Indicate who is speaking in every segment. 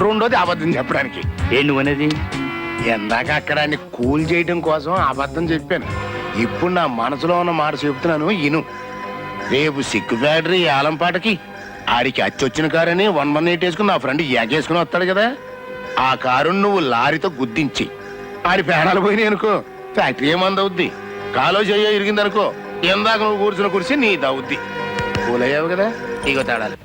Speaker 1: రెండోది అబద్ధం చెప్పడానికి.
Speaker 2: ఏ నువ్వనేది?
Speaker 1: ఎందాక అక్కడ కూల్ చేయడం కోసం అబద్ధం చెప్పాను. ఇప్పుడు నా మనసులో ఉన్న మాట చెప్తున్నాను ఇను. రేపు సిక్కు ఫ్యాక్టరీ ఏలంపాటకి ఆడికి అచ్చొచ్చిన కారని 118 వేసుకుని నా ఫ్రెండ్ ఎగేసుకుని వస్తాడు కదా, ఆ కారు నువ్వు లారీతో గుద్దించి ఆడి పేడాలు పోయినాయి అనుకో, ఫ్యాక్టరీ ఏమందవుద్ది? కాలో చెయ్యో ఇరిగిందనుకో, ఎందాక నువ్వు కూర్చున్న కుర్చీ నీ దవుద్ది. కూలయ్యావు కదా, ఇగో తేడాలి.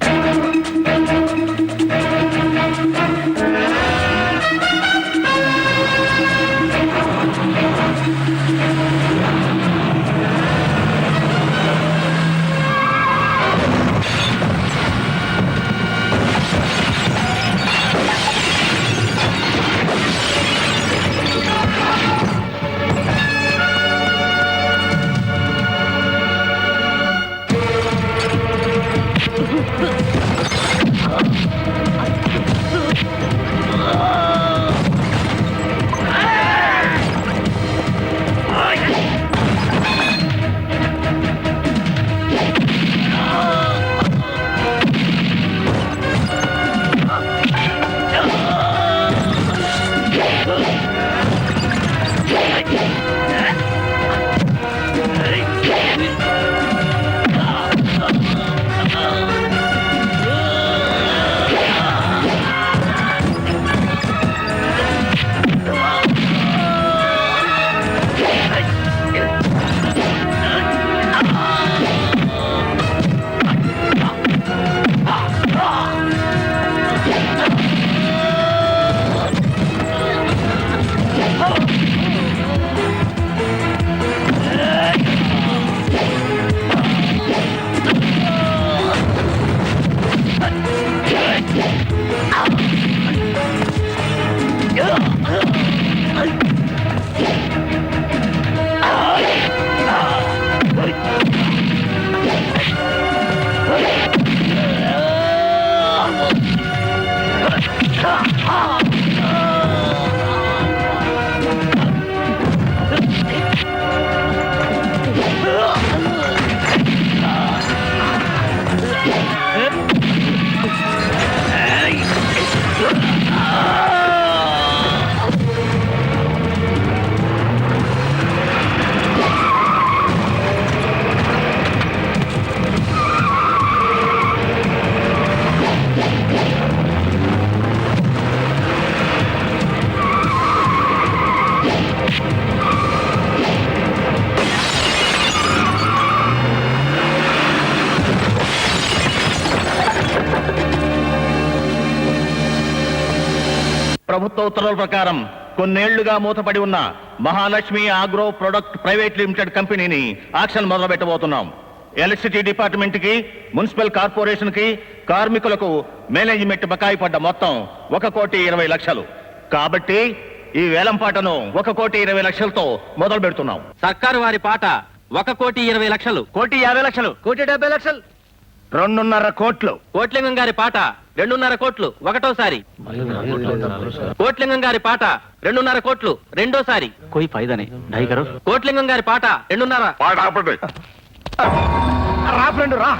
Speaker 2: ప్రభుత్వ ఉత్తర్వుల ప్రకారం కొన్నేళ్లుగా మూతపడి ఉన్న Mahalakshmi agro product private limited కంపెనీని ఆక్షన్ మొదలు పెట్టబోతున్నాం. ఎలక్ట్రిసిటీ డిపార్ట్మెంట్ కి, మున్సిపల్ కార్పొరేషన్ కి, కార్మికులకు మేనేజ్మెంట్ బకాయి పడ్డ మొత్తం 1,20,00,000. కాబట్టి ఈ వేలంపాటను 1,20,00,000తో మొదలు పెడుతున్నాం.
Speaker 3: సర్కారు వారి పాట 1,20,00,000.
Speaker 2: 1,50,00,000.
Speaker 3: 1,70,00,000.
Speaker 1: 2.5 కోట్లు.
Speaker 3: కోట్లింగం గారి పాట 2.5 కోట్లు ఒకటోసారి. కోట్లింగం గారి పాట 2.5 కోట్లు రెండోసారి.
Speaker 2: कोई फायदा नहीं ढाई करो.
Speaker 3: కోట్లింగం గారి పాట 2.5.
Speaker 1: పాట ఆపండి. రా ఫ్రెండ్ రా.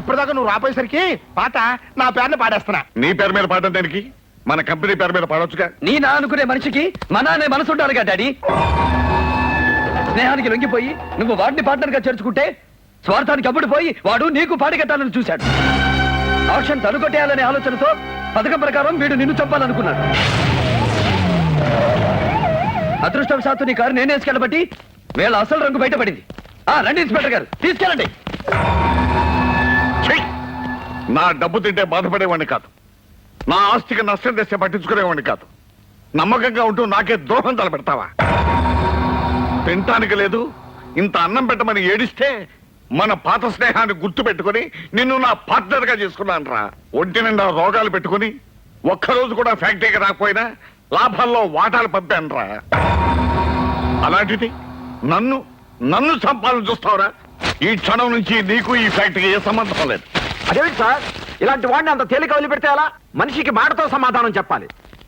Speaker 1: ఇప్పటిదాకా నువ్వు రాపోయేసరికి పాట నా పేరుని పాడేస్తున్నా.
Speaker 4: నీ పేరు మీద పాడడం దానికి మన కంపెనీ పేరు మీద పాడొచ్చుగా.
Speaker 5: నీ నా అనుకునే మనిషికి మన అనే మనసు ఉండాలిగా డాడీ. స్నేహానికి లొంగిపోయి నువ్వు వాడిని పార్ట్నర్ గా చేర్చుకుంటే స్వార్థానికి అప్పుడు పోయి వాడు నీకు పాడిగట్టాలని చూశాడు. ఆక్షన్ తనుకొట్టేయాలనే ఆలోచనతో పథకం ప్రకారం వీడు నిన్ను చంపాలనుకున్నాడు. అదృష్టవశాత్తు నీ కారు నేనే వేసుకెళ్ళబట్టి వీళ్ళ అసలు రంగు బయటపడింది. రండి ఇన్స్పెక్టర్ గారు, తీసుకెళ్ళండి.
Speaker 4: నా డబ్బు తింటే బాధపడేవాడిని కాదు, నా ఆస్తికి నష్టం తెస్తే పట్టించుకునేవాడిని కాదు. నమ్మకంగా ఉంటూ నాకే ద్రోహం తలపెడతావా? తింటానికి లేదు, ఇంత అన్నం పెట్టమని ఏడిస్తే మన పాత స్నేహాన్ని గుర్తు పెట్టుకుని నిన్ను నా పార్ట్నర్ గా చేసుకున్నాను రా. ఒంటి నిండా రోగాలు పెట్టుకుని ఒక్కరోజు కూడా ఫ్యాక్టరీకి రాకపోయినా లాభాల్లో వాటాలు పంపాను రా. అలాంటిది నన్ను నన్ను చంపాలని చూస్తావురా? ఈ క్షణం నుంచి నీకు ఈ ఫ్యాక్టరీకి ఏ సంబంధం లేదు.
Speaker 5: అదేంటి సార్, ఇలాంటి వాడిని అంత తేలిక వదిలిపెడితే అలా? మనిషికి మాటతో సమాధానం చెప్పాలి.